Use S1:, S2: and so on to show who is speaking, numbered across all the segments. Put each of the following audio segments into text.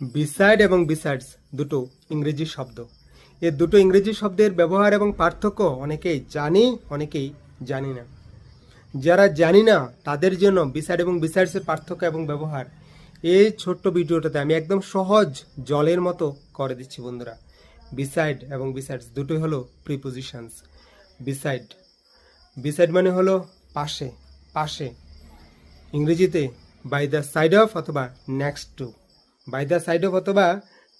S1: Beside এবং besides দুটো ইংরেজি শব্দ। এ দুটো ইংরেজি শব্দের ব্যবহার এবং পার্থক্য অনেকেই জানি, অনেকেই জানি না। যারা জানি না তাদের জন্য বিসাইড এবং বিসাইডসের পার্থক্য এবং ব্যবহার এই ছোট্ট ভিডিওটাতে আমি একদম সহজ জলের মতো করে দিচ্ছি বন্ধুরা। বিসাইড এবং বিসাইডস দুটোই হলো প্রিপোজিশনস। বিসাইড বিসাইড মানে হলো পাশে, পাশে। ইংরেজিতে বাই দ্য সাইড অফ অথবা next to, by the side of অথবা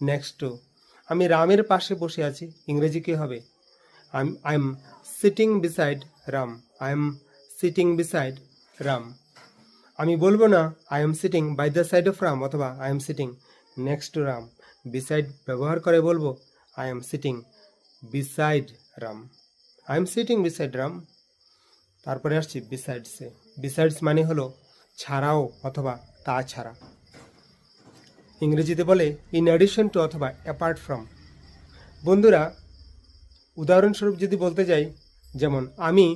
S1: নেক্সট টু। আমি রামের পাশে বসে আছি, ইংরেজি কী হবে? I am sitting beside Ram, I am sitting beside Ram. আমি বলবো না I am sitting by the side of Ram অথবা I am sitting next to Ram. Beside ব্যবহার করে বলবো I am sitting beside Ram, I am sitting beside Ram. তারপরে আসছি বিসাইডসে। বিসাইডস মানে হলো ছাড়াও অথবা তাছাড়া। ইংরেজিতে বলে ইন অ্যাডিশন টু অথবা অ্যাপার্ট ফ্রম। বন্ধুরা, উদাহরণস্বরূপ যদি বলতে যাই, যেমন আমি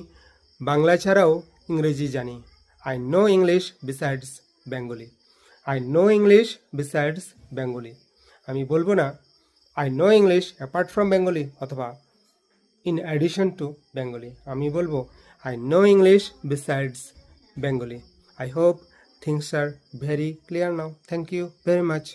S1: বাংলা ছাড়াও ইংরেজি জানি। I know English besides Bengali, I know English besides Bengali. আমি বলবো না I know English apart from Bengali অথবা ইন অ্যাডিশন টু বেঙ্গলি। আমি বলবো I know English besides Bengali. I hope things are very clear now. Thank you very much.